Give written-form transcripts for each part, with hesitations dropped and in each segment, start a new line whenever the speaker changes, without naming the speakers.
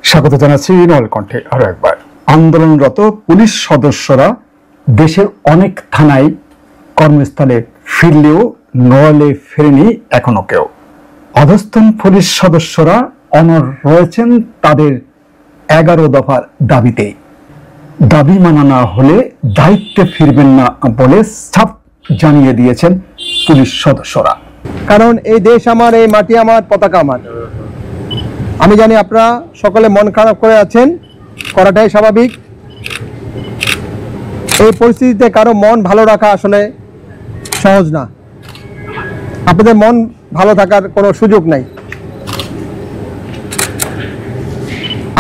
স্বাগত জানাচ্ছি নল কণ্ঠে। আরো একবার, আন্দোলনরত পুলিশ সদস্যরা দেশের অনেক থানায় কর্মস্থলে ফিরলেও নড়ালে ফেরেনি এখনো কেউ। অধস্তন পুলিশ সদস্যরা অনড় রয়েছেন তাদের 11 দফার দাবিতেই। দাবি মানা না হলে দায়িত্বে ফিরবেন না বলে সাফ জানিয়ে দিয়েছেন পুলিশ সদস্যরা।
কারণ এই দেশ আমার, এই মাটি আমার, পতাকা আমার। আমি জানি আপনারা সকলে মন খারাপ করে আছেন, করাটাই স্বাভাবিক। এই পরিস্থিতিতে কারো মন ভালো রাখা আসলে সহজ না। আপনাদের মন ভালো থাকার কোনো সুযোগ নাই।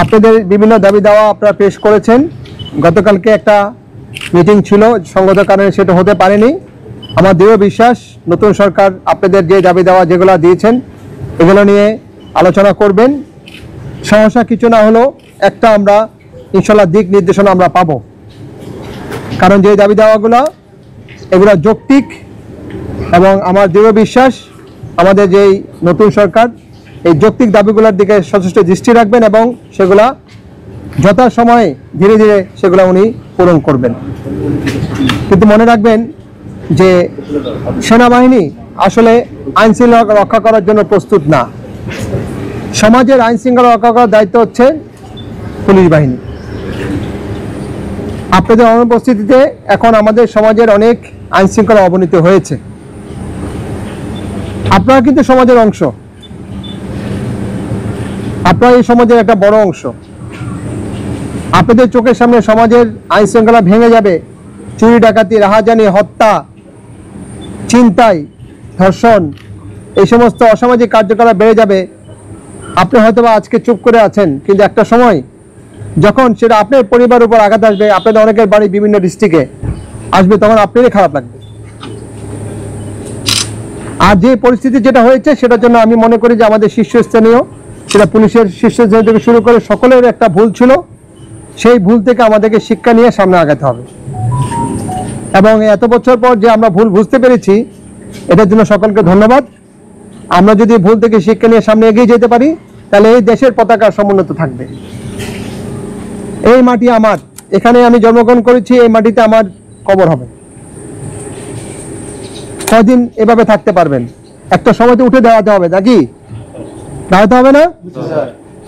আপনাদের বিভিন্ন দাবি দাওয়া আপনারা পেশ করেছেন। গতকালকে একটা মিটিং ছিল, সঙ্গত কারণে সেটা হতে পারেনি। আমার দৃঢ় বিশ্বাস নতুন সরকার আপনাদের যে দাবি দেওয়া যেগুলো দিয়েছেন এগুলো নিয়ে আলোচনা করবেন। সমস্যা কিছু না হলেও একটা আমরা ইনশাল্লাহ দিক নির্দেশনা আমরা পাবো। কারণ যে দাবি দেওয়াগুলো এগুলো যৌক্তিক এবং আমার দৃঢ় বিশ্বাস আমাদের যেই নতুন সরকার এই যৌক্তিক দাবিগুলোর দিকে যথেষ্ট দৃষ্টি রাখবেন এবং সেগুলা যথাসময়ে ধীরে ধীরে সেগুলো উনি পূরণ করবেন। কিন্তু মনে রাখবেন যে সেনাবাহিনী আসলে আইন শৃঙ্খলা রক্ষা করার জন্য প্রস্তুত না। সমাজের আইন শৃঙ্খলা রক্ষা করার দায়িত্ব হচ্ছে পুলিশ বাহিনী। আপনাদের অনুপস্থিতিতে এখন আমাদের সমাজের অনেক আইন শৃঙ্খলা অবনতি হয়েছে। আপনারা কিন্তু সমাজের অংশ, আপনারা এই সমাজের একটা বড় অংশ। আপনাদের চোখের সামনে সমাজের আইন শৃঙ্খলা ভেঙে যাবে, চুরি ডাকাতি, রাহাজানি, হত্যা, ছিনতাই, ধর্ষণ, এই সমস্ত অসামাজিক কার্যকলাপ বেড়ে যাবে। আপনি হয়তোবা আজকে চুপ করে আছেন, কিন্তু একটা সময় যখন সেটা আপনার পরিবারের উপর আঘাত আসবে, আপনাদের অনেকের বাড়ি বিভিন্ন ডিস্ট্রিক্টে আসবে, তখন আপনারই খারাপ লাগবে। আর যে পরিস্থিতি যেটা হয়েছে সেটার জন্য আমি মনে করি যে আমাদের শীর্ষস্থানীয়, সেটা পুলিশের শীর্ষস্থানীয় থেকে শুরু করে সকলের একটা ভুল ছিল। সেই ভুল থেকে আমাদেরকে শিক্ষা নিয়ে সামনে আগাতে হবে এবং এত বছর পর যে আমরা ভুল বুঝতে পেরেছি এটার জন্য সকলকে ধন্যবাদ। আমরা যদি ভুল থেকে শিক্ষা নিয়ে সামনে এগিয়ে যেতে পারি তাহলে এই দেশের পতাকা সমুন্নত থাকবে। এই মাটি আমার, এখানে আমি জন্মগ্রহণ করেছি, এই মাটিতে আমার কবর হবে। কদিন এভাবে থাকতে পারবেন? একটা সময়তে উঠে দাঁড়াতে হবে, নাকি দাঁড়াতে হবে না?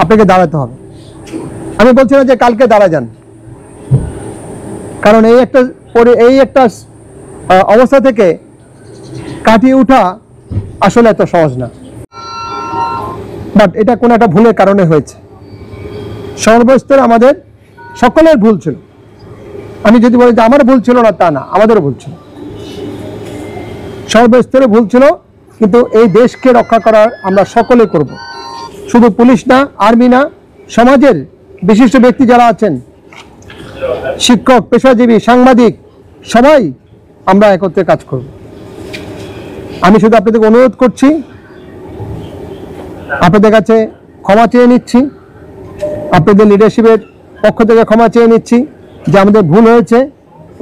আপনাকে দাঁড়াতে হবে। আমি বলছি না যে কালকে দাঁড়া যান, কারণ এই একটা অবস্থা থেকে কাটিয়ে ওঠা আসলে এত সহজ না। বাট এটা কোন একটা ভুলের কারণে হয়েছে। সর্বস্তরে আমাদের সকলের ভুল ছিল। আমি যদি বলি যে আমার ভুল ছিল না, তা না, আমাদেরও ভুল ছিল, সর্বস্তরে ভুল ছিল। কিন্তু এই দেশকে রক্ষা করার আমরা সকলে করব, শুধু পুলিশ না, আর্মি না, সমাজের বিশিষ্ট ব্যক্তি যারা আছেন, শিক্ষক, পেশাজীবী, সাংবাদিক, সবাই আমরা একত্রে কাজ করব। আমি শুধু আপনাদেরকে অনুরোধ করছি, আপনাদের কাছে ক্ষমা চেয়ে নিচ্ছি, আপনাদের লিডারশিপের পক্ষ থেকে ক্ষমা চেয়ে নিচ্ছি যে আমাদের ভুল হয়েছে।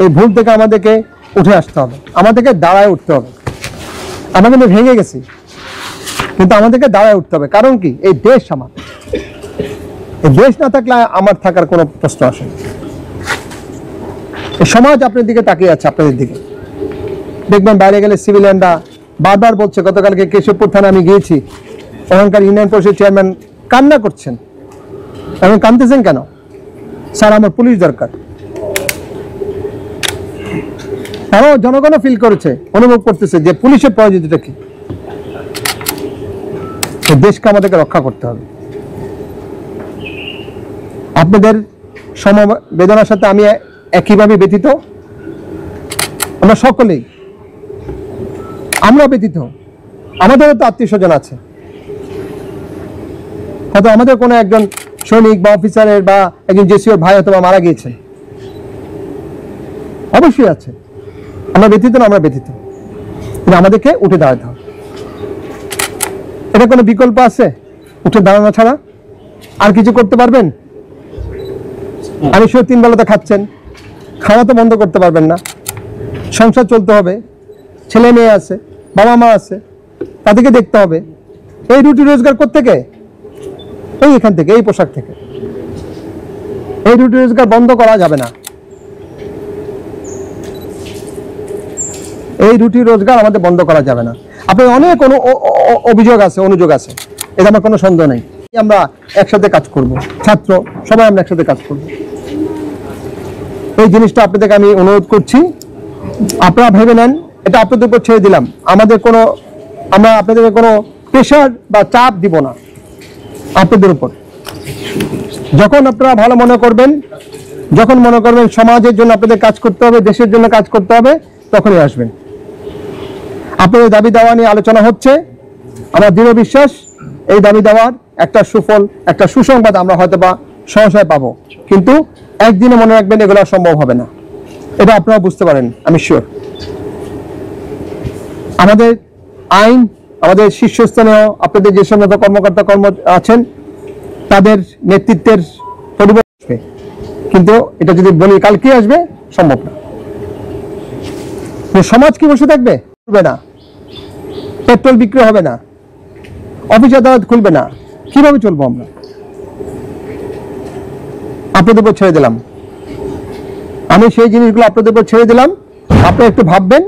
এই ভুল থেকে আমাদেরকে উঠে আসতে হবে, আমাদেরকে দাঁড়ায় উঠতে হবে। আমরা কিন্তু ভেঙে গেছি, কিন্তু আমাদেরকে দাঁড়ায় উঠতে হবে। কারণ কি, এই দেশ আমার। এই দেশ না থাকলে আমার থাকার কোনো প্রশ্ন আসে না। এই সমাজ আপনার দিকে তাকিয়ে আছে, আপনাদের দিকে। দেখবেন বাইরে গেলে সিভিলিয়ানরা বারবার বলছে, গতকালকে কেশবপুর থানা আমি গিয়েছি, ওখানকার ইউনিয়ন পরিষদ চেয়ারম্যান কান্না করছেন। এখন কাঁদতেছেন কেন? স্যার, আমার পুলিশ দরকার। তারাও জনগণও ফিল করেছে, অনুভব করতেছে যে পুলিশের প্রয়োজনীয়তা কি। দেশকে আমাদেরকে রক্ষা করতে হবে। আপনাদের সমবেদনার সাথে আমি একইভাবে ব্যথিত। আমরা সকলেই, আমরা ব্যথিত। আমাদেরও তো আত্মীয় স্বজন আছে, হয়তো আমাদের কোনো একজন সৈনিক বা অফিসারের বা একজন জেসিওর ভাই হয়তো মারা গিয়েছে, অবশ্যই আছে। আমরা ব্যথিত না, আমরা ব্যথিত, কিন্তু আমাদেরকে উঠে দাঁড়াতে হবে। এটা কোনো বিকল্প আছে উঠে দাঁড়ানো ছাড়া? আর কিছু করতে পারবেন? আমি সে 3 বেলাতে খাচ্ছেন, খাওয়া তো বন্ধ করতে পারবেন না। সংসার চলতে হবে, ছেলে মেয়ে আছে, বাবা মা আছে, তাদেরকে দেখতে হবে। এই রুটি রোজগার কোত্থেকে? এখান থেকে, এই পোশাক থেকে। এই রুটি রোজগার বন্ধ করা যাবে না। এই রুটি রোজগার আমাদের বন্ধ করা যাবে না। আপনার অনেক অভিযোগ আছে, অনুযোগ আছে, এটা আমার কোনো সন্দেহ নেই। আমরা একসাথে কাজ করব, ছাত্র সবাই আমরা একসাথে কাজ করব। এই জিনিসটা আপনাদেরকে আমি অনুরোধ করছি, আপনারা ভেবে নেন, এটা আপনাদের উপর ছেড়ে দিলাম। আমরা আপনাদেরকে কোনো প্রেশার বা চাপ দিব না আপনাদের উপর। যখন আপনারা ভালো মনে করবেন, যখন মনে করবেন সমাজের জন্য আপনাদের কাজ করতে হবে, দেশের জন্য কাজ করতে হবে, তখনই আসবেন। আপনাদের দাবি দাওয়া নিয়ে আলোচনা হচ্ছে। আমার দৃঢ় বিশ্বাস এই দাবি দাওয়ার একটা সুফল, একটা সুসংবাদ আমরা হয়তো বা সহসায় পাবো, কিন্তু একদিনে মনে রাখবেন এগুলো সম্ভব হবে না, এটা আপনারা বুঝতে পারেন, আমি শিওর। আমাদের আইন, আমাদের শীর্ষস্থানীয় আপনাদের যে সমস্ত কর্মকর্তা আছেন তাদের নেতৃত্বের পরিবর্তন আসবে, কিন্তু এটা যদি বলি কালকে আসবে, সম্ভব না। সমাজ কি বসে থাকবে? চলবে না। পেট্রোল বিক্রি হবে না, অফিস আদালত খুলবে না, কিভাবে চলবো আমরা? আপনাদের উপর ছেড়ে দিলাম, আমি সেই জিনিসগুলো আপনাদের উপর ছেড়ে দিলাম। আপনারা একটু ভাববেন,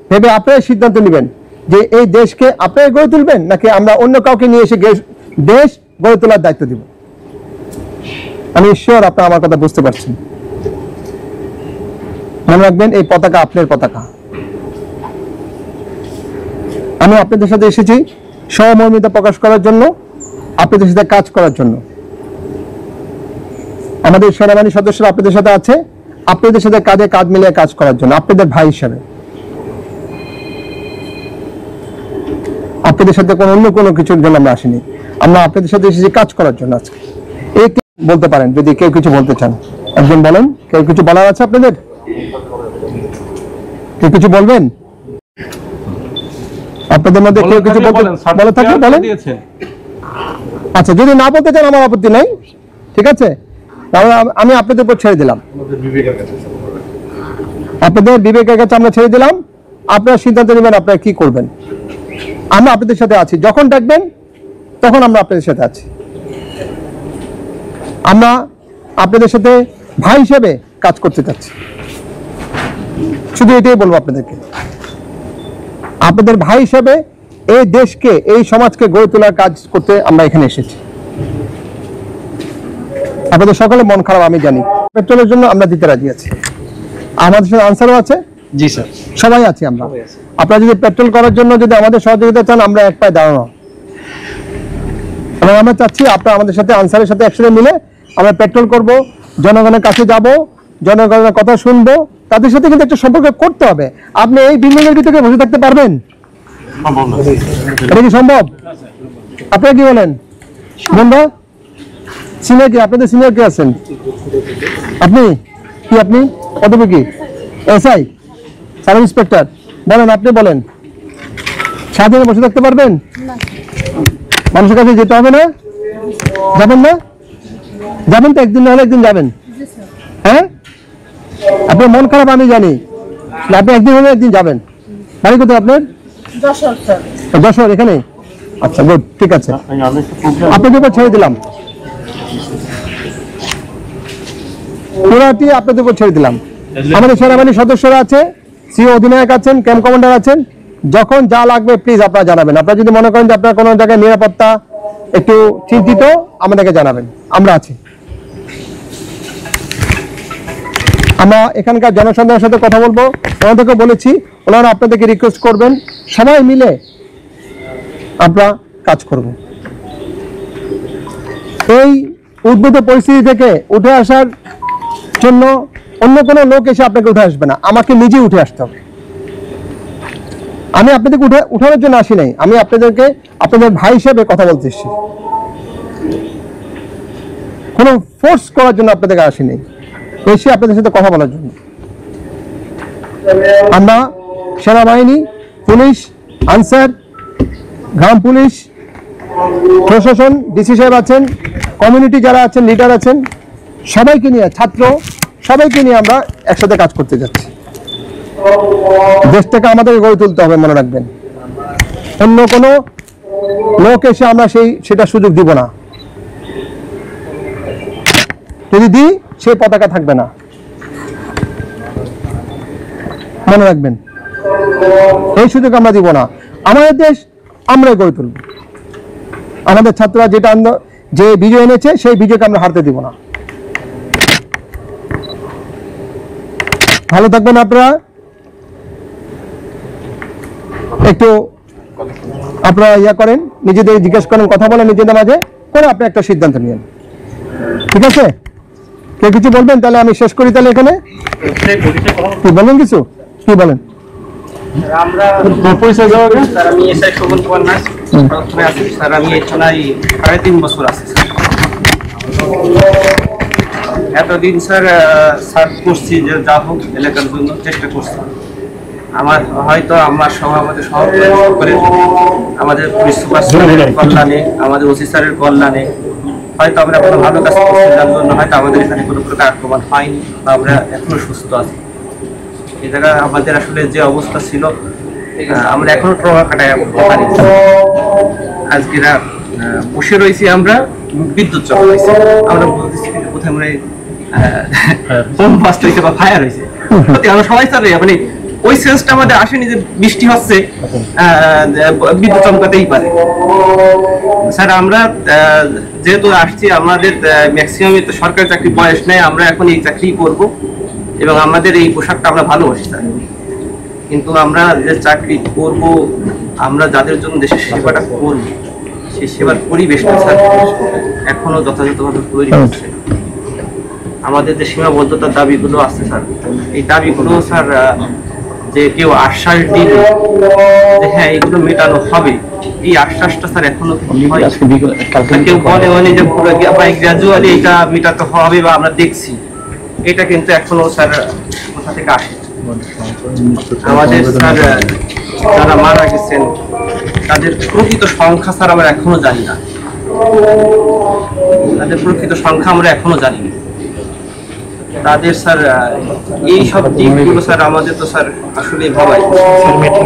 ভেবে আপনারা সিদ্ধান্ত নেবেন যে এই দেশকে আপনারা গড়ে তুলবেন, নাকি আমরা অন্য কাউকে নিয়ে এসে দেশ গড়ে তোলার দায়িত্ব দিব। আমি ঈশ্বর আপনারা আমার কথা বুঝতে পারছেন। মনে রাখবেন এই পতাকা আপনার পতাকা। আমি আপনাদের সাথে এসেছি সহমর্মিতা প্রকাশ করার জন্য, আপনাদের সাথে কাজ করার জন্য। আমাদের সেনাবাহিনীর সদস্যরা আপনাদের সাথে আছে, আপনাদের সাথে কাঁধে কাঁধ মিলিয়ে কাজ করার জন্য, আপনাদের ভাই হিসাবে। আপনাদের সাথে অন্য কোনো কিছুর জন্য আমরা আসিনি, আমরা আপনাদের সাথে এসেছি কাজ করার জন্য। আজকে এই বলতে পারেন, যদি কেউ কিছু বলতে চান একজন বলেন। কেউ কিছু বলার আছে আপনাদের? কেউ কিছু বলবেন? আপনাদের মধ্যে কেউ কিছু বলে থাকলে বলেন। আচ্ছা, যদি না বলতে চান আমার আপত্তি নাই, ঠিক আছে, তাহলে আমি আপনাদের উপর ছেড়ে দিলাম। আপনাদের বিবেকের কাছে আমরা ছেড়ে দিলাম, আপনারা সিদ্ধান্ত নেবেন আপনারা কি করবেন। আমরা আপনাদের সাথে আছি, যখন ডাকবেন তখন আমরা আপনাদের সাথে আছি। আমরা আপনাদের সাথে ভাই হিসেবে কাজ করতে চাচ্ছি, শুধু এটাই বলবো আপনাদেরকে। আপনাদের ভাই হিসেবে এই দেশকে, এই সমাজকে গড়ে তোলার কাজ করতে আমরা এখানে এসেছি। আপনাদের সকলে মন খারাপ আমি জানি, পেট্রোলের জন্য আমরা দিতে রাজি আছি। আমাদের সাথে আনসারও আছে, জি স্যার, সবাই আছি আমরা। আপনারা যদি পেট্রোল করার জন্য যদি আমাদের সহযোগিতা চান, আমরা এক পায়ে দাঁড়ানো, এবং আমরা চাচ্ছি আপনারা আমাদের সাথে আনসারের সাথে একসাথে মিলে আমরা পেট্রোল করব, জনগণের কাছে যাব, জনগণের কথা শুনবো, তাদের সাথে কিন্তু একটা সম্পর্ক করতে হবে। আপনি এই বিল্ডিং এর ভিতরে বসে থাকতে পারবেন? এটা কি সম্ভব? আপনারা কি বলেন বন্ধু? সিনিয়র কি? আপনাদের সিনিয়র কি আছেন? আপনি কি? আপনি পদবী কি? SI, sub inspector? বলেন, আপনি বলেন, সারাদিনে বসে থাকতে পারবেন? মানুষের কাছে যেতে হবে না? যাবেন না? যাবেন তো, একদিন না হলে একদিন যাবেন। হ্যাঁ, আপনার মন খারাপ আমি জানি, আপনি একদিন হলে একদিন যাবেন। বাড়ি কোথায় আপনার? যশোর, এখানে? আচ্ছা, গুড, ঠিক আছে, আপনাদের উপর ছেড়ে দিলাম, পুরাটি আপনাদের উপর ছেড়ে দিলাম। আমাদের সেনাবাহিনীর সদস্যরা আছে, সিও অধিনায়ক আছেন, ক্যাম্প কমান্ডার আছেন, যখন যা লাগবে প্লিজ আপনারা জানাবেন। আপনারা যদি মনে করেন যে আপনার কোনো জায়গায় নিরাপত্তা একটু চিন্তিত, আমাদেরকে জানাবেন, আমরা আছি। আমরা এখানকার জনসাধারণের সাথে কথা বলবো, ওনাদেরকে বলেছি, ওনারা আপনাদেরকে রিকোয়েস্ট করবেন, সবাই মিলে আমরা কাজ করব। এই উদ্ভূত পরিস্থিতি থেকে উঠে আসার জন্য অন্য কোনো লোক এসে আপনাকে উঠে আসবে না, আমাকে নিজে উঠে আসতে হবে। আমি আপনাদেরকে উঠানোর জন্য আসি নাই, আমি আপনাদেরকে আপনাদের ভাই হিসেবে কথা বলতে এসেছি, কোনো ফোর্স করার জন্য আপনাদেরকে আসি নাই, এসে আপনাদের সাথে কথা বলার জন্য। আমরা সেনাবাহিনী, পুলিশ, আনসার, গ্রাম পুলিশ, প্রশাসন, ডিসি সাহেব আছেন, কমিউনিটি যারা আছেন, লিডার আছেন, সবাইকে নিয়ে, ছাত্র সবাইকে নিয়ে আমরা একসাথে কাজ করতে যাচ্ছি। দেশটাকে আমাদের গড়ে তুলতে হবে, মনে রাখবেন। অন্য কোনো লোক এসে আমরা সেটা সুযোগ দিব না। যদি দিই সেই পতাকা থাকবে না, মনে রাখবেন। এই সুযোগ আমরা দিব না। আমাদের দেশ আমরাই গড়ে তুলব। আমাদের ছাত্ররা যে বিজয় এনেছে সেই বিজয়কে আমরা হারতে দিব না। ভালো থাকবেন আপনারা। একটু আপনারা ইয়া করেন, নিজেদের জিজ্ঞেস করেন, কথা বলেন নিজেদের মাঝে করে আপনি একটা সিদ্ধান্ত নিন, ঠিক আছে? কে কিছু বলবেন? তাহলে আমি শেষ করি। তাহলে এখানে কি বলেন, কিছু কি বলেন?
আমরা পরিচয় দেওয়া স্যার, আমি এসআই শোভন কুমার নাথ প্রথমে আছি স্যার। আমি এই থানায় 3.5 বছর আছি স্যার। এতদিন স্যার সার্চ করছি যে যা হোক এলাকার জন্য চেষ্টা করছি। আমার হয়তো আমার আমাদের সহকারে আমাদের পুলিশ সুপার কল্যাণে, আমাদের ওসি স্যারের কল্যাণে হয়তো আমরা কোনো ভালো কাজ করছি, যার জন্য হয়তো আমাদের এখানে কোনো প্রকার আক্রমণ হয়নি বা আমরা এখনো সুস্থ আছি। এই জায়গায় আমাদের আসলে যে অবস্থা ছিল আমরা এখনো ট্রমা কাটায় উঠতে পারি। আজকে বসে রয়েছি আমরা, বিদ্যুৎ চক হয়েছে, আমরা বলতেছি কোথায় মনে বোম ফাস্ট হয়েছে বা ফায়ার হয়েছে। আমরা সবাই স্যার মানে ওই সেন্সটা আমাদের আসেনি যে বৃষ্টি হচ্ছে বিদ্যুৎ চমকাতেই পারে। স্যার আমরা যেহেতু আসছি, আমাদের ম্যাক্সিমাম তো সরকারি চাকরি বয়স নেই, আমরা এখন এই চাকরি করব এবং আমাদের এই পোশাকটা আমরা ভালোবাসি স্যার। কিন্তু আমরা যে চাকরি করব, আমরা যাদের জন্য দেশের সেবাটা করব, সেই সেবার পরিবেশটা স্যার এখনো যথাযথভাবে তৈরি হচ্ছে। আমাদের যে সীমাবদ্ধতার দাবিগুলো আছে স্যার, এই দাবিগুলো স্যার যে কেউ আশ্বাস দিবে যে হ্যাঁ এগুলো মেটানো হবে, এই আশ্বাসটা স্যার এখনো কেউ বলে মানে যে গ্রাজুয়ালি এটা মেটাতে হবে বা আমরা দেখছি, এটা কিন্তু এখনো স্যার কোথা থেকে আসে। আমাদের স্যার যারা মারা গেছেন তাদের প্রকৃত সংখ্যা স্যার আমরা এখনো জানি না, তাদের প্রকৃত সংখ্যা আমরা এখনো জানি না। তাদের স্যার এই সব দিকগুলো স্যার আমাদের তো স্যার আসলে ভাবাই,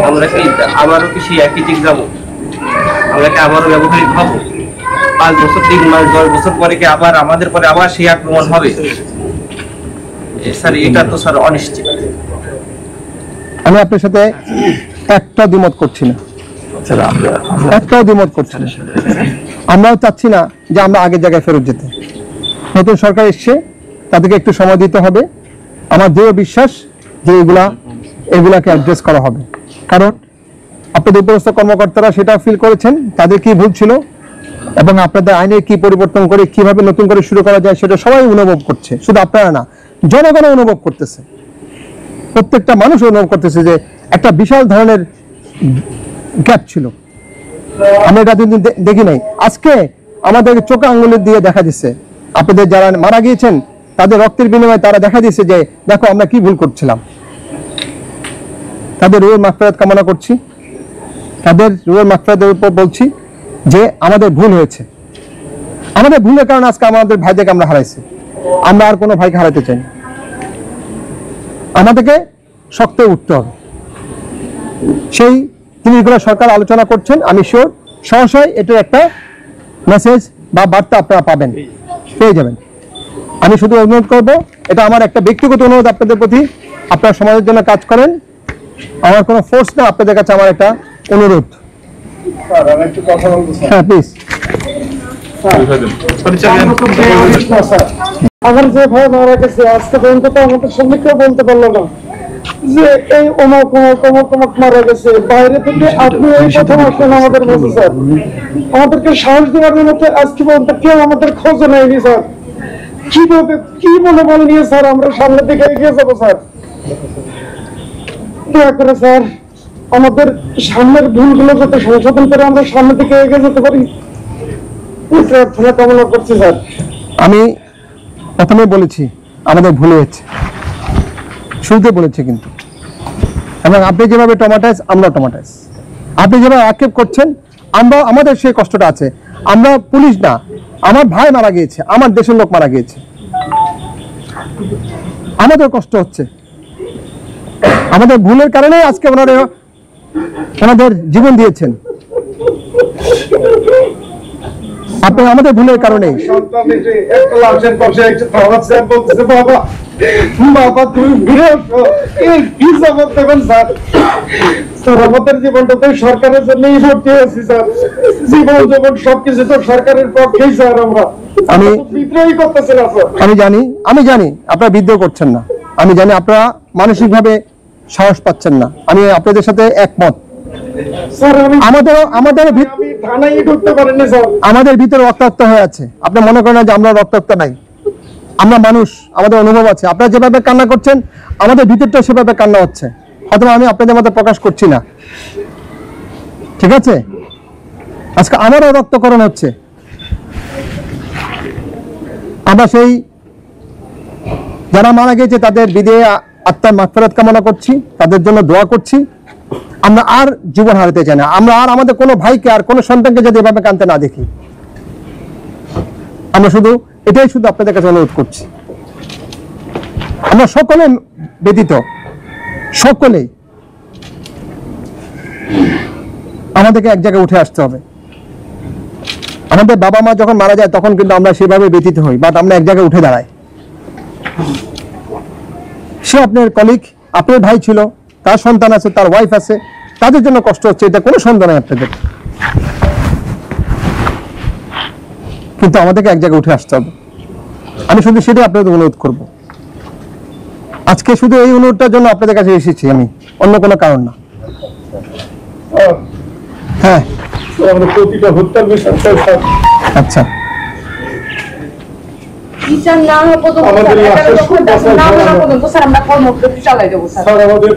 আমরা কি আবারও কি সেই একই দিক যাবো? আমরা কি আবারও ব্যবহারিক হব? 5 বছর 3 মাস 10 বছর পরে কি আবার আমাদের পরে আবার সেই আক্রমণ হবে? স্যার এটা তো স্যার অনিশ্চিত।
আমি আপনার সাথে একটা দ্বিমত করছি না, একটাও দ্বিমত করছি না। আমরাও চাচ্ছি না যে আমরা আগের জায়গায় ফেরত যেতে। নতুন সরকার এসছে, তাদেরকে একটু সময় দিতে হবে। আমার দৃঢ় বিশ্বাস যে এগুলাকে অ্যাড্রেস করা হবে, কারণ আপনাদের উপরস্থ কর্মকর্তারা সেটা ফিল করেছেন তাদের কি ভুল ছিল এবং আপনাদের আইনে কি পরিবর্তন করে কিভাবে নতুন করে শুরু করা যায় সেটা সবাই অনুভব করছে। শুধু আপনারা না, জনগণ অনুভব করতেছে, প্রত্যেকটা মানুষ অনুভব করতেছে যে একটা বিশাল ধরনের গ্যাপ ছিল। আমরা এটা দিন দেখি নাই, আজকে আমাদেরকে চোখে আঙ্গুলের দিয়ে দেখা দিচ্ছে। আপনাদের যারা মারা গিয়েছেন তাদের রক্তের বিনিময়ে তারা দেখা দিচ্ছে যে দেখো আমরা কি ভুল করছিলাম। তাদের রুহের মাগফিরাত কামনা করছি, তাদের রুহের মাগফিরাতের উপর বলছি যে আমাদের ভুল হয়েছে। আমাদের ভুলের কারণে আজকে আমাদের ভাইদেরকে আমরা হারাইছি। আমরা আর কোনো ভাইকে হারাতে চাই না। আমাদেরকে শক্ত উঠতে হবে। সেই জিনিসগুলো সরকার আলোচনা করছেন, আমি শিওর সহসাই এটার একটা মেসেজ বা বার্তা আপনারা পাবেন, পেয়ে যাবেন। আমি শুধু অনুরোধ করব, এটা আমার একটা ব্যক্তিগত অনুরোধ আপনাদের প্রতি, আপনারা সমাজের জন্য কাজ করেন। আমার কোনো ফোর্স না, আপনাদের কাছে আমার একটা অনুরোধ। হ্যাঁ প্লিজ।
আমার যে ভাই মারা গেছে আজকে পর্যন্ত তো আমাদের সঙ্গে কেউ বলতে পারলো না যে এই অমুক অমুক অমুক অমুক মারা গেছে। বাইরে থেকে আপনি এই প্রথম আসলেন আমাদের মধ্যে স্যার, আমাদেরকে সাহস দেওয়ার জন্য আজকে পর্যন্ত কেউ আমাদের খোঁজ নেয়নি স্যার। কিভাবে কি মনোবল নিয়ে স্যার আমরা সামনে দিকে এগিয়ে যাবো স্যার? দয়া করে স্যার আমাদের সামনের ভুলগুলো যাতে সংশোধন করে আমরা সামনের দিকে এগিয়ে যেতে পারি, প্রার্থনা কামনা করছি স্যার।
আমি প্রথমে বলেছি আমাদের ভুল হয়েছে, শুরুতে বলেছি কিন্তু, এবং আপনি যেভাবে টমাটাইজ আমরা টমাটাইজ, আপনি যেভাবে আক্ষেপ করছেন আমরা আমাদের সেই কষ্টটা আছে। আমরা পুলিশ না, আমার ভাই মারা গিয়েছে, আমার দেশের লোক মারা গিয়েছে, আমাদের কষ্ট হচ্ছে। আমাদের ভুলের কারণে আজকে ওনাদের জীবন দিয়েছেন। আপনি আমাদের ভুলের কারণে
সন্তান এসে একটা লাশের পাশে এসে দাঁড়াচ্ছে আর বলতেছে, বাবা বাবা তুমি ফিরে আসো। এই কি জবাব দেবেন স্যার? স্যার আমাদের জীবনটা তো সরকারের জন্যই ভর্তি হয়েছি স্যার। জীবন জীবন সবকিছু তো সরকারের পক্ষেই স্যার। আমরা
আমি-
বিদ্রোহী করতেছিলাম স্যার।
আমি জানি আপনারা বিদ্রোহ করছেন না, আমি জানি আপনারা মানসিকভাবে সাহস পাচ্ছেন না, আমি আপনাদের সাথে একমত।
স্যার
আমাদের
থানায় ঢুকতে পারিনি স্যার।
আমাদের ভিতরে রক্তাক্ত হয়ে আছে। আপনি মনে করেন না যে আমরা রক্তাক্ত নাই, আমরা মানুষ, আমাদের অনুভব আছে। আপনারা যেভাবে কান্না করছেন আমাদের ভিতরটা সেভাবে কান্না হচ্ছে, হয়তো আমি আপনাদের মধ্যে প্রকাশ করছি না, ঠিক আছে? আজকে আমারও রক্তকরণ হচ্ছে। আমরা সেই যারা মারা গেছে তাদের বিদেহে আত্মার মাগফিরাত কামনা করছি, তাদের জন্য দোয়া করছি। আমরা আর জীবন হারাতে চাই না, আমরা আর আমাদের কোনো ভাইকে আর কোনো সন্তানকে যদি এভাবে কাঁদতে না দেখি। আমরা এটাই শুধু আপনাদের কাছে অনুরোধ করছি। আমরা সকলে ব্যতীত, সকলেই আমাদেরকে এক জায়গায় উঠে আসতে হবে। আমাদের বাবা মা যখন মারা যায় তখন কিন্তু আমরা সেভাবে ব্যতীত হই, বাট আমরা এক জায়গায় উঠে দাঁড়াই। সে আপনার কলিগ, আপনার ভাই ছিল, তার সন্তান আছে, তার ওয়াইফ আছে, তাদের জন্য কষ্ট হচ্ছে, এটা কোনো সন্দেহ নেই আপনাদের। কিন্তু আমাদেরকে এক জায়গায় উঠে আসতে হবে। আমি শুধু সেটাই আপনাদের অনুরোধ করব। আজকে শুধু এই অনুরোধটার জন্য আপনাদের কাছে এসেছি আমি, অন্য কোনো কারণ না। হ্যাঁ,
আমরা প্রতিটা হত্যার বিষয় স্যার।
আচ্ছা,
বিচার না হওয়া পর্যন্ত
আমাদের এই আশ্বাস
না হওয়া পর্যন্ত স্যার আমরা কর্মসূচি চালাই দেবো স্যার।
স্যার আমাদের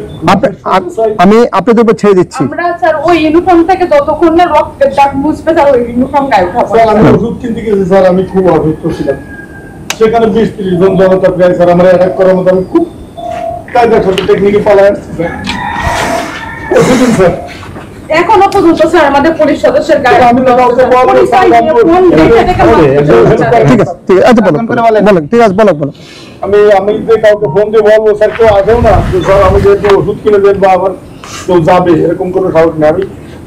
আমি আপনাদের উপর ছেড়ে দিচ্ছি।
আমরা স্যার ওই ইউনিফর্ম থেকে যতক্ষণ না রক্তের দাগ মুছবে স্যার ওই ইউনিফর্ম গায়ে উঠাবো।
স্যার আমি ওষুধ কিনতে গেছি স্যার, আমি খুব অসুস্থ ছিলাম। সেখানে 20-30 জন জনতা প্রায় স্যার আমার অ্যাটাক করার মতো আমি খুব কায়দার সাথে টেকনিকে পালায় আসছি স্যার। ওষুধ দিন স্যার।
এখনো পর্যন্ত স্যার আমাদের পুলিশ সদস্যের গায়ে
আমি তো কাউকে বলবো
পুলিশ
স্যার,
আইনে ফোন দেখে দেখে
ঠিক আছে, ঠিক আছে, আচ্ছা বলো বলো, ঠিক আছে, বলো।
আমি যে কাউকে ফোন দিয়ে বলবো স্যার কেউ আসেও না যে স্যার আমি যেহেতু ওষুধ কিনে দেন বা আবার কেউ যাবে এরকম কোনো সাহস নেই। আমি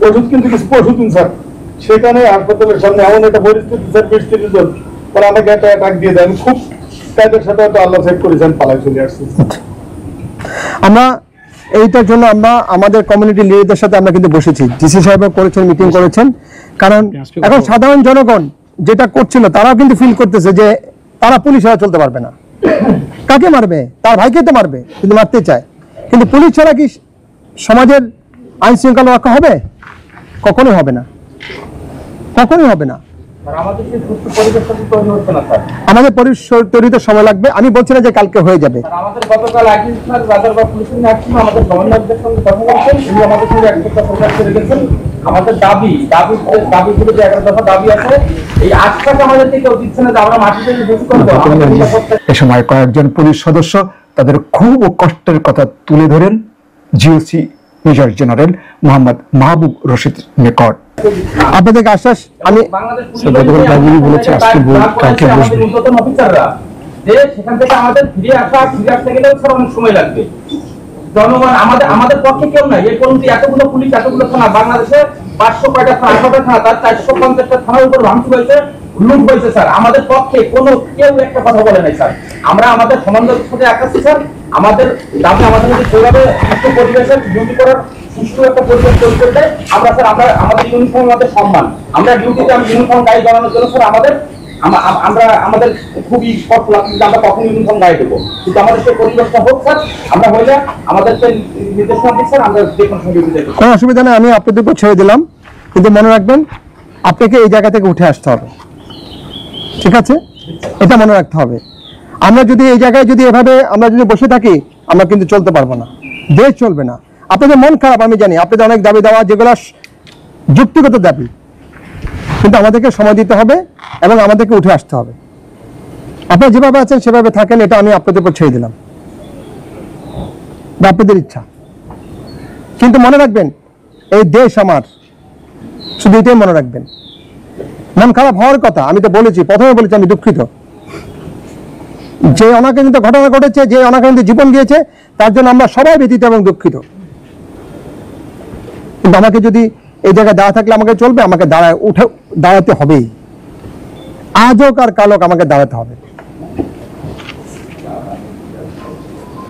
ওষুধ কিনতে গেছি ওষুধ দিন স্যার। সেখানে হাসপাতালের সামনে এমন একটা পরিস্থিতি স্যার, 20-30 জন তারা আমাকে একটা অ্যাটাক দিয়ে দেয়। আমি খুব কায়দার সাথে হয়তো আল্লাহ সেভ করেছেন, পালাই চলে আসছি।
আমরা এইটার জন্য আমরা আমাদের কমিউনিটি লিডারদের সাথে আমরা কিন্তু বসেছি, ডিসি সাহেব করেছেন, মিটিং করেছেন। কারণ এখন সাধারণ জনগণ যেটা করছিল তারাও কিন্তু ফিল করতেছে যে তারা পুলিশ ছাড়া চলতে পারবে না। কাকে মারবে? তার ভাইকে তো মারবে, কিন্তু মারতে চায়। কিন্তু পুলিশ ছাড়া কি সমাজের আইন শৃঙ্খলা রক্ষা হবে? কখনোই হবে না, কখনোই হবে না।
আমাদের যে সুস্থ পরিবেশটা তো তৈরি হচ্ছে না স্যার।
আমাদের পরিবেশ তৈরিতে সময় লাগবে, আমি বলছি না যে কালকে হয়ে যাবে।
আমাদের গতকাল আইন স্যার বাজার বা পুলিশ আসছিল, আমাদের গভর্নরদের সঙ্গে কথা বলছেন, উনি আমাদের সঙ্গে একটা প্রকাশ করে গেছেন। আমাদের দাবিগুলো যে 11 দফা দাবি আছে, এই আজটাকে আমাদেরকে কেউ দিচ্ছে না যে আমরা মাটিতে বেশি করবো।
এ সময় কয়েকজন পুলিশ সদস্য তাদের খুব কষ্টের কথা তুলে ধরেন জিওসি মেজর জেনারেল মোহাম্মদ মাহবুব রশিদ নিকট।
আপনাদেরকে আশ্বাস আমি
বাংলাদেশ
বলেছে আজকে কালকে বসবে।
ঊর্ধ্বতন অফিসাররা যে সেখান থেকে আমাদের ফিরে আসতে গেলেও স্যার অনেক সময় লাগবে। জনগণ আমাদের পক্ষে কেউ নাই। এই পর্যন্ত এতগুলো পুলিশ, এতগুলো থানা, বাংলাদেশে 500 কয়টা থানা, 800টা থানা, তার 450টা থানার উপর ভাঙচুর হয়েছে, লুট হয়েছে স্যার। আমাদের পক্ষে কোনো কেউ একটা কথা বলে নাই স্যার। আমরা আমাদের সমাজের সাথে একাচ্ছি স্যার। আমাদের দাবি আমাদের মধ্যে যেভাবে সুস্থ পরিবেশের ডিউটি করার সুস্থ একটা পরিবেশ তৈরি করতে আমরা স্যার আমাদের ইউনিফর্ম, আমাদের সম্মান, আমরা ডিউটিতে ইউনিফর্ম গায়ে জানানোর জন্য স্যার আমাদের খুবই কষ্ট লাগছে যে আমরা কখন ইউনিফর্ম গায়ে দেবো। কিন্তু আমাদের সেই পরিবেশটা হোক স্যার, আমরা হইলে আমাদেরকে নির্দেশনা দিচ্ছি স্যার, আমরা যে কোনো সঙ্গে বিদায় করবো।
কোনো অসুবিধা নেই, আমি আপনাদের উপর ছেড়ে দিলাম। কিন্তু মনে রাখবেন আপনাকে এই জায়গা থেকে উঠে আসতে হবে, ঠিক আছে? এটা মনে রাখতে হবে। আমরা যদি এই জায়গায় যদি এভাবে আমরা যদি বসে থাকি আমরা কিন্তু চলতে পারবো না, দেশ চলবে না। আপনাদের মন খারাপ আমি জানি, আপনাদের অনেক দাবি দেওয়া যেগুলো যুক্তিগত দাবি, কিন্তু আমাদেরকে সময় দিতে হবে এবং আমাদেরকে উঠে আসতে হবে। আপনারা যেভাবে আছেন সেভাবে থাকেন, এটা আমি আপনাদের উপর ছেড়ে দিলাম, আপনাদের ইচ্ছা। কিন্তু মনে রাখবেন এই দেশ আমার, শুধু এটাই মনে রাখবেন। মন খারাপ হওয়ার কথা আমি তো বলেছি, প্রথমে বলেছি আমি দুঃখিত যে অনাকাঙ্ক্ষিত ঘটনা ঘটেছে, যে অনাকাঙ্ক্ষিত জীবন গিয়েছে, তার জন্য আমরা সবাই ব্যথিত এবং দুঃখিত। কিন্তু আমাকে যদি এই জায়গায় দাঁড়া থাকলে আমাকে চলবে, আমাকে দাঁড়াতে হবেই। আজ হোক আর কাল হোক আমাকে দাঁড়াতে হবে।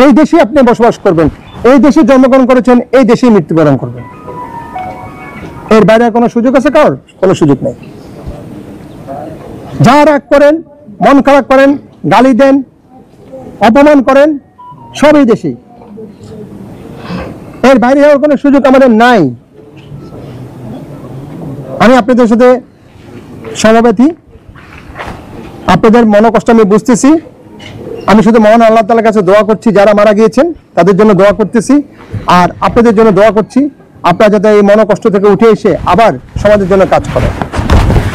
এই দেশে আপনি বসবাস করবেন, এই দেশে জন্মগ্রহণ করেছেন, এই দেশেই মৃত্যুবরণ করবেন। এর বাইরে কোনো সুযোগ আছে কারোর? কোনো সুযোগ নেই। যা রাগ করেন, মন খারাপ করেন, গালি দেন, অপমান করেন, সব এই দেশেই। এর বাইরে হওয়ার কোনো সুযোগ আমাদের নাই। আমি আপনাদের সাথে সমবেতি, আপনাদের মনোকষ্ট আমি বুঝতেছি। আমি শুধু মহান আল্লাহ তাআলার কাছে দোয়া করছি, যারা মারা গিয়েছেন তাদের জন্য দোয়া করতেছি, আর আপনাদের জন্য দোয়া করছি আপনারা যাতে এই মনোকষ্ট থেকে উঠে এসে আবার সমাজের জন্য কাজ করেন।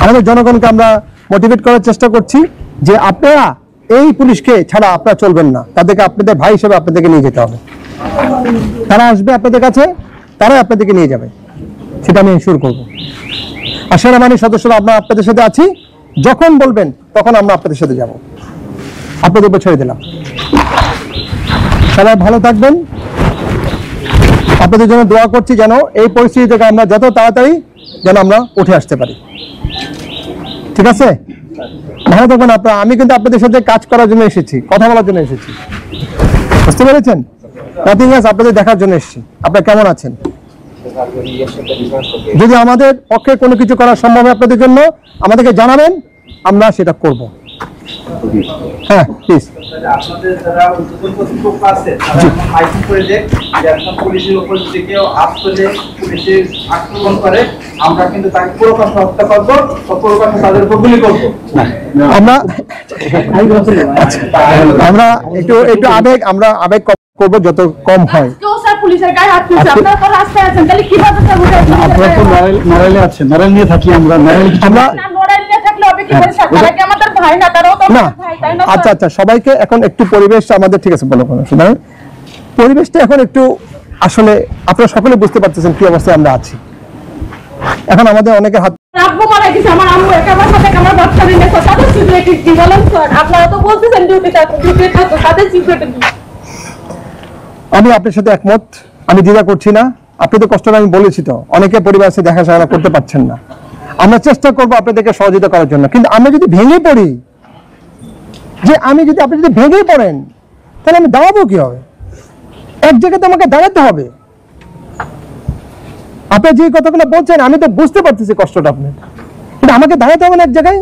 আমাদের জনগণকে আমরা মোটিভেট করার চেষ্টা করছি যে আপনারা এই পুলিশকে ছাড়া আপনারা চলবেন না, তাদেরকে আপনাদের ভাই হিসেবে আপনাদেরকে নিয়ে যেতে হবে। তারা আসবে আপনাদের কাছে, তারাই আপনাদেরকে নিয়ে যাবে, সেটা আমি ইনশিওর করবো। আর সেনাবাহিনীর সদস্যরা আমরা আপনাদের সাথে আছি, যখন বলবেন তখন আমরা আপনাদের সাথে যাব। আপনাদের উপর ছেড়ে দিলাম। সবাই ভালো থাকবেন, আপনাদের জন্য দোয়া করছি যেন এই পরিস্থিতি থেকে আমরা যত তাড়াতাড়ি যেন আমরা উঠে আসতে পারি। ঠিক আছে, ভালো থাকবেন আপনারা। আমি কিন্তু আপনাদের সাথে কাজ করার জন্য এসেছি, কথা বলার জন্য এসেছি, বুঝতে পেরেছেন? নাথিং এলস, আপনাদের দেখার জন্য এসেছি আপনারা কেমন আছেন। যদি আমাদের পক্ষে কোনো কিছু করা সম্ভব হয় আপনাদের জন্য আমাদেরকে জানাবেন, আমরা সেটা করব। হ্যাঁ প্লিজ।
আপনাদের যারা উদ্যোগী কর্তৃপক্ষ আছে তারা মাইকিং করে দেখ যে একজন পুলিশের উপর যদি কেউ আসলে পুলিশের আক্রমণ করে আমরা কিন্তু তাকে পুরোকাশ হত্যা করবো, পুরোকাশ তাদের উপর গুলি করবো।
আমরা একটু আবেগ করব যত কম হয়।
কেউ স্যার পুলিশের গায়ে হাত তুলছে, আপনারা তো রাস্তায় আছেন, তাহলে কিভাবে স্যার বুঝাই?
আপনারা তো নড়াইলে আছেন, নড়াইল নিয়ে থাকি আমরা,
না নড়াইল নিয়ে থাকলে হবে কি করে স্যার? তারা কি আমাদের ভাই না? তারাও তো
না,
আমাদের ভাই, তাই না?
আচ্ছা আচ্ছা, সবাইকে এখন একটু পরিবেশ আমাদের ঠিক আছে বলো শুনুন, পরিবেশটা এখন একটু আসলে আপনারা সকলে বুঝতে পারতেছেন কি অবস্থায় আমরা আছি। এখন আমাদের অনেকের হাত
আব্বু মারা গেছে, আমার আম্মু একাবার সাথে আমার বাচ্চা নিয়ে তাদের সিকিউরিটি কি বলেন স্যার? আপনারা তো বলতেছেন ডিউটি থাকতো, তাদের সিকিউরিটি কি?
আমি আপনার সাথে একমত, আমি দ্বিধা করছি না। আপনাদের কষ্টটা আমি বলেছি তো, অনেকে পরিবার আছে দেখাশোনা করতে পারছেন না। আমরা চেষ্টা করবো আপনাদেরকে সহযোগিতা করার জন্য, কিন্তু আমরা যদি ভেঙে পড়ি, আপনি যদি ভেঙে পড়েন তাহলে আমি দাঁড়াবো কি হবে? এক জায়গাতে আমাকে দাঁড়াতে হবে। আপনি যে কথাগুলো বলছেন আমি তো বুঝতে পারতেছি কষ্টটা আপনার, কিন্তু আমাকে দাঁড়াতে হবে না এক জায়গায়,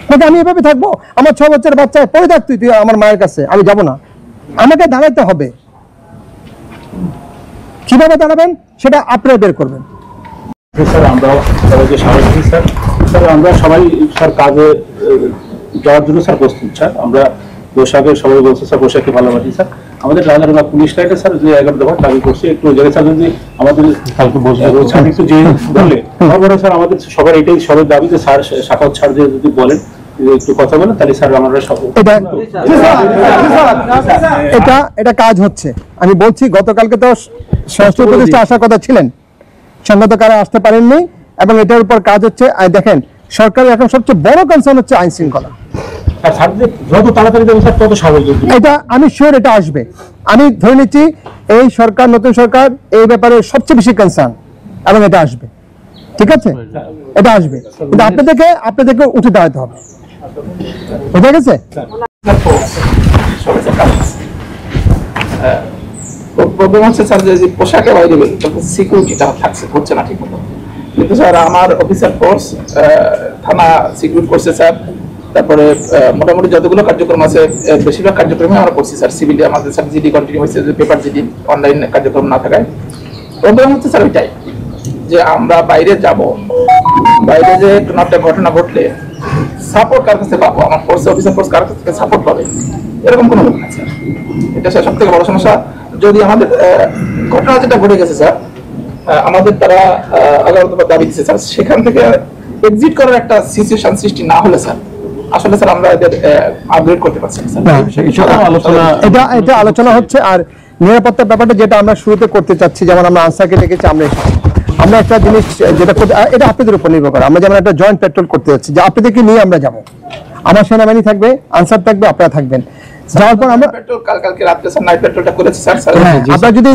নাকি আমি এভাবে থাকবো? আমার 6 বছরের বাচ্চা পড়ে থাক তুই আমার মায়ের কাছে, আমি যাব না, আমাকে দাঁড়াতে হবে। কিভাবে দাঁড়াবেন সেটা আপনারা বের করবেন।
স্যার আমরা সবাইকে স্বাগত করি স্যার। স্যার আমরা সবাই স্যার কাজে যাওয়ার জন্য স্যার প্রস্তুত স্যার। আমরা পোশাকের সবাই বলছে স্যার পোশাককে ভালোবাসি স্যার। আমাদের রাজারবাগ পুলিশ লাইনে স্যার যে 11 দফা দাবি করছে একটু ওই জায়গায় স্যার যদি আমাদের কালকে বসে স্যার একটু যে বললে তারপরে স্যার আমাদের সবার এটাই সবার দাবি যে স্যার সাকাত স্যার যে যদি বলেন একটু কথা বলেন তাহলে স্যার আমরা সব
এটা কাজ হচ্ছে। আমি বলছি গতকালকে তো স্বরাষ্ট্র উপদেষ্টা আসার কথা ছিলেন, সংগতকারে আসতে পারেননি, এবং এটার উপর কাজ হচ্ছে। দেখেন সরকারের এখন সবচেয়ে বড় কনসার্ন হচ্ছে আইন শৃঙ্খলা।
যত তাড়াতাড়ি দেবেন স্যার তত স্বাভাবিক।
এটা আমি শিওর এটা আসবে। আমি ধরে নিচ্ছি এই সরকার, নতুন সরকার এই ব্যাপারে সবচেয়ে বেশি কনসার্ন, এবং এটা আসবে। ঠিক আছে, এটা আসবে, কিন্তু আপনাদেরকে উঠে দাঁড়াতে হবে। বুঝা গেছে?
প্রবলেম হচ্ছে স্যার যে পোশাকে বাইরে সিকিউরিটিটা থাকছে হচ্ছে না ঠিক মতো, কিন্তু স্যার আমার অফিসার ফোর্স থানা সিকিউরিটি করছে স্যার। তারপরে মোটামুটি যতগুলো কার্যক্রম আছে বেশিরভাগ কার্যক্রমে আমরা করছি স্যার। সিভিলি আমাদের স্যার জিডি কন্টিনিউ হয়েছে, পেপার জিডি অনলাইন কার্যক্রম না থাকায়। প্রবলেম হচ্ছে স্যার ওইটাই যে আমরা বাইরে যাব, বাইরে যে কোনো একটা ঘটনা ঘটলে সাপোর্ট কার কাছে পাবো, আমার ফোর্স অফিসার ফোর্স কার কাছ থেকে সাপোর্ট পাবে, এরকম কোনো লোক আছে। এটা স্যার সব থেকে বড় সমস্যা। যদি আমাদের ঘটনা যেটা ঘটে গেছে স্যার, আমাদের তারা 11 দফা দাবি দিচ্ছে স্যার, সেখান থেকে এক্সিট করার একটা সিচুয়েশন সৃষ্টি না হলে স্যার আসলে স্যার আমরা এদের আপগ্রেড করতে পারছি না স্যার।
এটা আলোচনা হচ্ছে। আর নিরাপত্তার ব্যাপারটা যেটা আমরা শুরুতে করতে চাচ্ছি, যেমন আমরা আনসারকে ডেকেছি, আমরা একটা জিনিস যেটা এটা আপনাদের উপর নির্ভর করে। আমরা যেমন একটা জয়েন্ট পেট্রোল করতে যাচ্ছি, যে আপনাদেরকে নিয়ে আমরা যাব, আমার সেনাবাহিনী থাকবে, আনসার থাকবে, আপনারা থাকবেন। যাওয়ার পর আমরা
পেট্রোল কালকে রাতে স্যার নাইট পেট্রোলটা করেছি স্যার।
আপনারা যদি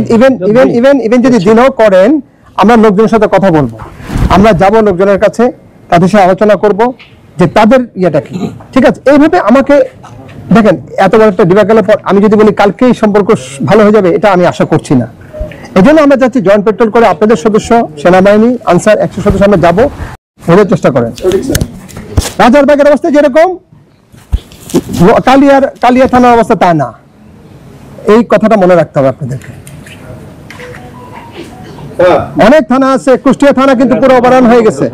ইভেন যদি দিনও করেন, আমরা লোকজনের সাথে কথা বলবো, আমরা যাব লোকজনের কাছে, তাদের সাথে আলোচনা করব, যে তাদের ইয়েটা কি। ঠিক আছে, এইভাবে আমাকে দেখেন এত বড় একটা ডিবাকেলের পর আমি যদি বলি কালকেই সম্পর্ক ভালো হয়ে যাবে, এটা আমি আশা করছি না। এই জন্য আমরা চাচ্ছি জয়েন্ট পেট্রোল করে আপনাদের সদস্য, সেনাবাহিনী, আনসার 100 সদস্য আমরা যাবো, বোঝার চেষ্টা করেন। রাজারবাগের অবস্থা যেরকম কালিয়া থানার অবস্থা তা না, এই কথাটা মনে রাখতে হবে আপনাদেরকে। অনেক থানা আছে, কুষ্টিয়া থানা কিন্তু পুরো ওভাররান হয়ে গেছে,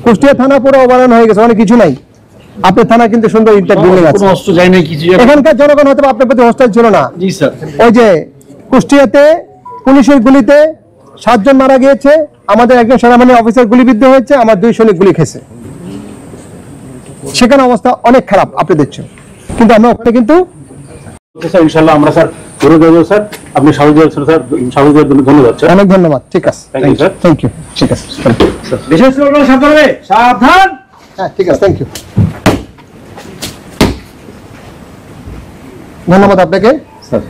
কুষ্টিয়া থানা পুরো ওভাররান হয়ে গেছে, অনেক কিছু নাই। আপনার থানা কিন্তু সুন্দর ইন্টাক্ট বিল্ডিং আছে, এখানকার জনগণ হয়তো আপনার প্রতি হোস্টাইল ছিল না। ওই যে কুষ্টিয়াতে পুলিশের গুলিতে 7 জন মারা গিয়েছে, আমাদের একজন সেনাবাহিনী অফিসার গুলিবিদ্ধ হয়েছে, আমার 2 সৈনিক গুলি খেয়েছে, সেখানে অবস্থা অনেক খারাপ আপনি দেখছেন। কিন্তু আমরা ওখানে কিন্তু
স্যার ইনশাআল্লাহ আমরা স্যার ঘুরে দেবো স্যার, আপনি সাহস দিয়েছেন স্যার, সাহস দেওয়ার জন্য ধন্যবাদ স্যার।
অনেক ধন্যবাদ। ঠিক আছে,
thank you sir.
Thank you. ঠিক আছে,
বিশেষ করে সাবধান।
হ্যাঁ ঠিক আছে, থ্যাংক ইউ, ধন্যবাদ আপনাকে।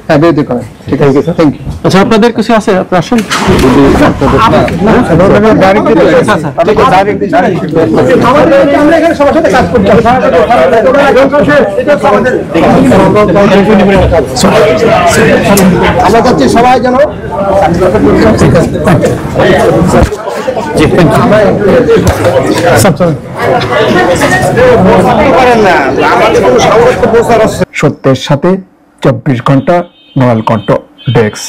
হ্যাঁ বিরতি করেন। ঠিক আছে, থ্যাংক ইউ।
আচ্ছা, আপনাদের কিছু আছে, আপনি আসুন।
আমরা এখানে সবার সাথে কাজ করছি, আমরা চাচ্ছি সবাই যেন
সত্যের সাথে 24 ঘন্টা, নয়াল কণ্ঠ ডেস্ক।